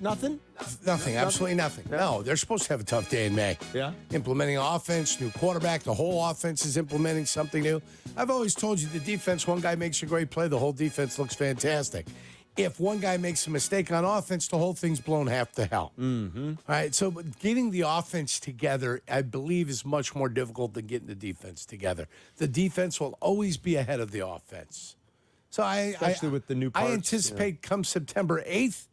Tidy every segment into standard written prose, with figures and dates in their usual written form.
Nothing? Nothing, absolutely nothing. No, they're supposed to have a tough day in May. Yeah? Implementing offense, new quarterback, the whole offense is implementing something new. I've always told you the defense, one guy makes a great play, the whole defense looks fantastic. If one guy makes a mistake on offense, the whole thing's blown half to hell. Mm-hmm. All right, so getting the offense together, I believe, is much more difficult than getting the defense together. The defense will always be ahead of the offense. So Especially with the new parts. I anticipate come September 8th,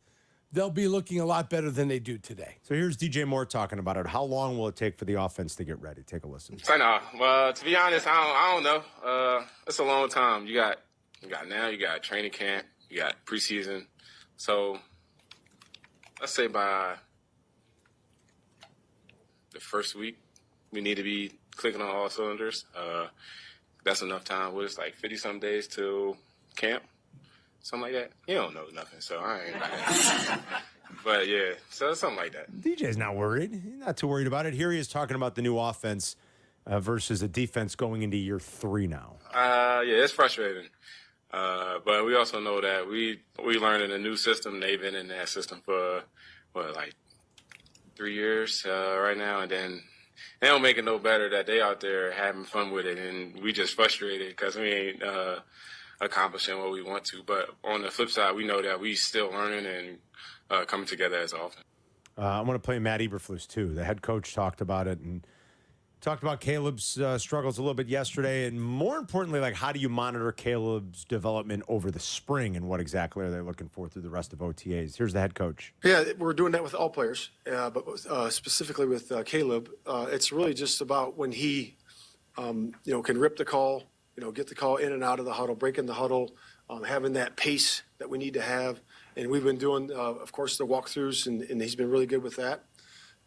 they'll be looking a lot better than they do today. So here's DJ Moore talking about it. How long will it take for the offense to get ready? Take a listen. I know. Well, to be honest, I don't know. It's a long time. You got training camp, you got preseason. So let's say by the first week, we need to be clicking on all cylinders. That's enough time. What is like 50-some days till camp? Something like that. You don't know nothing, so I ain't. But yeah, so something like that. DJ's not worried. He's not too worried about it. Here he is talking about the new offense versus the defense going into year 3 now. Yeah, it's frustrating. But we also know that we learning a new system. They've been in that system for like 3 years right now, and then they don't make it no better that they out there having fun with it, and we just frustrated because we ain't accomplishing what we want to. But on the flip side, we know that we still learning and coming together as often. I want to play Matt Eberflus too. The head coach talked about it and talked about Caleb's struggles a little bit yesterday, and more importantly, like how do you monitor Caleb's development over the spring, and what exactly are they looking for through the rest of OTAs? Here's the head coach. Yeah, we're doing that with all players, but specifically with Caleb, it's really just about when he, can rip the call, get the call in and out of the huddle, break in the huddle, having that pace that we need to have. And we've been doing, of course, the walkthroughs, and he's been really good with that.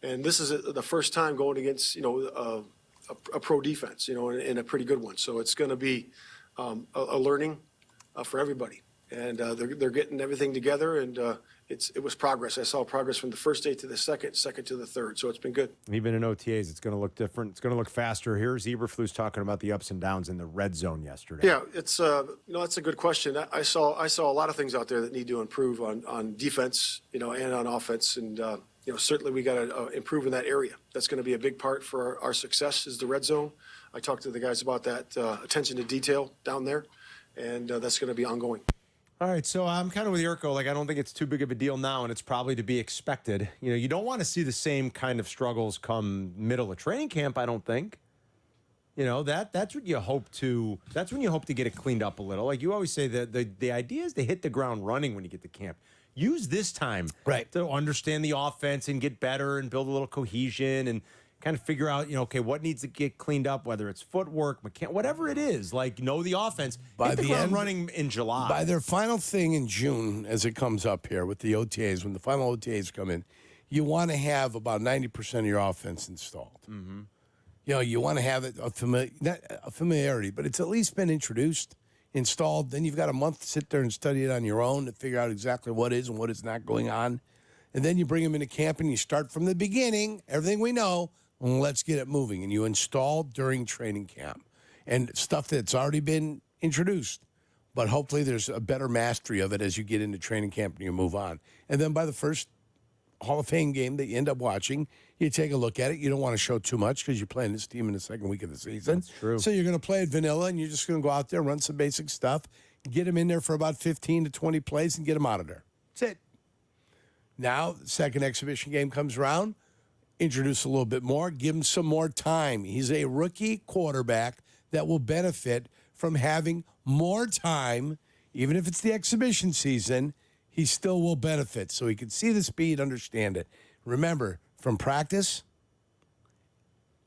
And this is the first time going against, a pro defense, and a pretty good one. So it's going to be a learning for everybody. And they're getting everything together, and it was progress. I saw progress from the first day to the second to the third. So it's been good. Even in OTAs, it's going to look different. It's going to look faster. Here's Eberflus talking about the ups and downs in the red zone yesterday. Yeah, it's that's a good question. I saw a lot of things out there that need to improve on defense, and on offense, and certainly we got to improve in that area. That's going to be a big part for our success is the red zone. I talked to the guys about that attention to detail down there, and that's going to be ongoing. All right, so I'm kind of with Jurko. Like, I don't think it's too big of a deal now, and it's probably to be expected. You don't want to see the same kind of struggles come middle of training camp, I don't think. That's what you hope to. That's when you hope to get it cleaned up a little. Like you always say, the idea is to hit the ground running when you get to camp. Use this time to understand the offense and get better and build a little cohesion and kind of figure out, okay, what needs to get cleaned up, whether it's footwork, whatever it is. Like, know the offense. Hit the ground running in July. By their final thing in June, as it comes up here with the OTAs, when the final OTAs come in, you want to have about 90% of your offense installed. Mm-hmm. You want to have it not a familiarity, but it's at least been introduced, installed. Then you've got a month to sit there and study it on your own to figure out exactly what is and what is not going on. And then you bring them into camp and you start from the beginning, everything we know, and let's get it moving. And you install during training camp and stuff that's already been introduced. But hopefully there's a better mastery of it as you get into training camp and you move on. And then by the first Hall of Fame game that you end up watching, you take a look at it. You don't want to show too much because you're playing this team in the second week of the season. That's true. So you're going to play it vanilla, and you're just going to go out there, run some basic stuff, get them in there for about 15 to 20 plays, and get them out of there. That's it. Now, the second exhibition game comes around, introduce a little bit more, give him some more time. He's a rookie quarterback that will benefit from having more time, even if it's the exhibition season. He still will benefit, so he can see the speed, understand it. Remember, from practice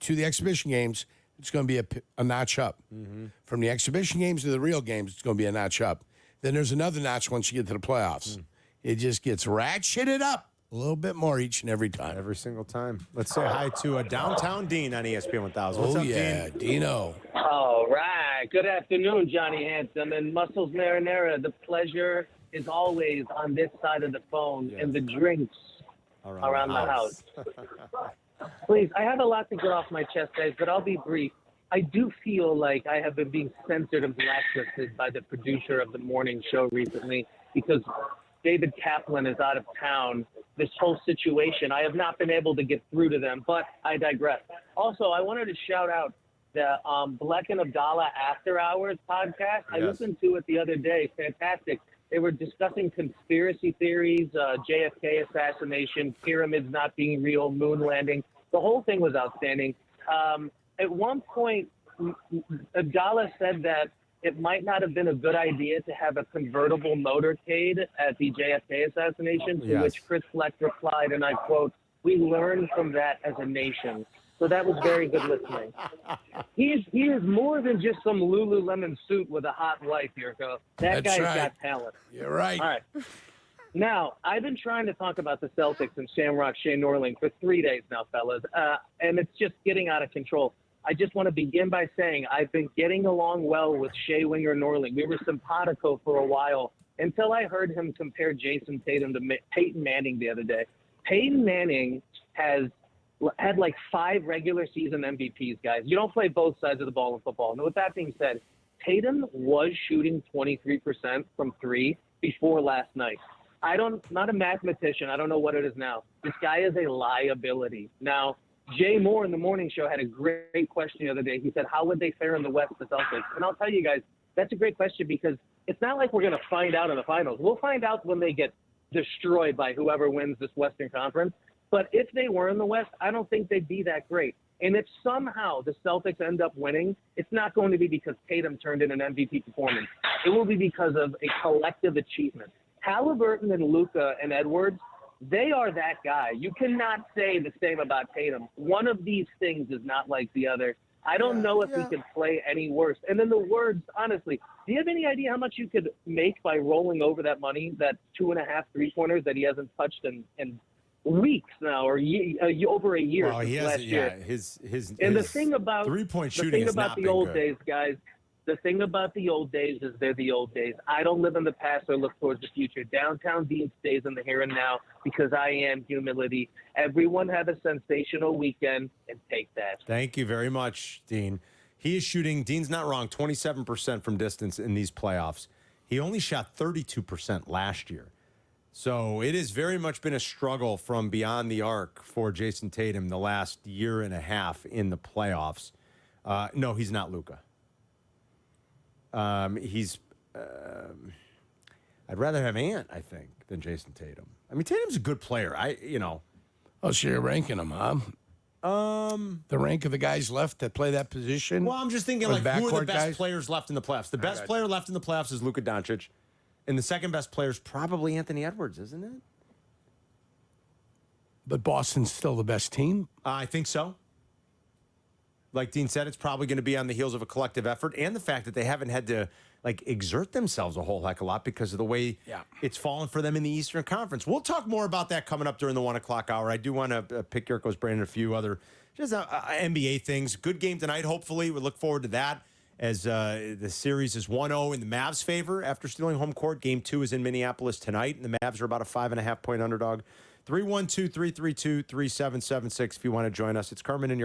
to the exhibition games, it's going to be a notch up. Mm-hmm. From the exhibition games to the real games, it's going to be a notch up. Then there's another notch once you get to the playoffs. It just gets ratcheted up a little bit more each and every time. Every single time. Let's say hi to Downtown Dean on ESPN 1000. What's up, yeah, Dean? Dino. All right. Good afternoon, Johnny Handsome and Muscles Marinara. The pleasure is always on this side of the phone, and the drinks around the house. Please, I have a lot to get off my chest, guys, but I'll be brief. I do feel like I have been being censored and blacklisted by the producer of the morning show recently because David Kaplan is out of town. This whole situation, I have not been able to get through to them, but I digress. Also, I wanted to shout out the Black and Abdallah After Hours podcast. I listened to it the other day. Fantastic. They were discussing conspiracy theories, JFK assassination, pyramids not being real, moon landing. The whole thing was outstanding. At one point, Abdallah said that it might not have been a good idea to have a convertible motorcade at the JFK assassination, to which Chris Fleck replied, and I quote, "We learned from that as a nation." So that was very good listening. He is more than just some Lululemon suit with a hot wife, Jurko. That guy's got talent. You're right. All right. Now, I've been trying to talk about the Celtics and Shamrock Shea Norling for 3 days now, fellas, and it's just getting out of control. I just want to begin by saying I've been getting along well with Shea Winger Norling. We were simpatico for a while until I heard him compare Jason Tatum to Peyton Manning the other day. Peyton Manning has had like 5 regular season MVPs, guys. You don't play both sides of the ball in football. And with that being said, Tatum was shooting 23% from 3 before last night. Not a mathematician. I don't know what it is now. This guy is a liability. Now, Jay Moore in the morning show had a great question the other day. He said, how would they fare in the West, the Celtics? And I'll tell you guys, that's a great question because it's not like we're going to find out in the finals. We'll find out when they get destroyed by whoever wins this Western Conference. But if they were in the West, I don't think they'd be that great. And if somehow the Celtics end up winning, it's not going to be because Tatum turned in an MVP performance. It will be because of a collective achievement. Halliburton and Luka and Edwards, they are that guy. You cannot say the same about Tatum. One of these things is not like the other. I don't know if he could play any worse. And then the words, honestly, do you have any idea how much you could make by rolling over that money, that 2.5 3-pointers that he hasn't touched in weeks now, or over a year since last year? His the thing about 3-point shooting has not been the old days, guys. The thing about the old days is they're the old days. I don't live in the past or look towards the future. Downtown Dean stays in the here and now because I am humility. Everyone have a sensational weekend and take that. Thank you very much, Dean. He is shooting, Dean's not wrong, 27% from distance in these playoffs. He only shot 32% last year. So it has very much been a struggle from beyond the arc for Jason Tatum the last year and a half in the playoffs. No, he's not Luka. I'd rather have Ant, I think, than Jason Tatum. I mean, Tatum's a good player. Oh, so you're ranking them, huh? The rank of the guys left that play that position. Well, I'm just thinking, like, who are the best players left in the playoffs? The best player left in the playoffs is Luka Doncic. And the second best player is probably Anthony Edwards, isn't it? But Boston's still the best team? I think so. Like Dean said, it's probably going to be on the heels of a collective effort and the fact that they haven't had to, like, exert themselves a whole heck of a lot because of the way it's fallen for them in the Eastern Conference. We'll talk more about that coming up during the 1 o'clock hour. I do want to pick Jurko's brain and a few other just NBA things. Good game tonight, hopefully. We look forward to that as the series is 1-0 in the Mavs' favor after stealing home court. Game 2 is in Minneapolis tonight, and the Mavs are about a 5.5-point underdog. 312-332-3776 if you want to join us. It's Carmen and Jurko.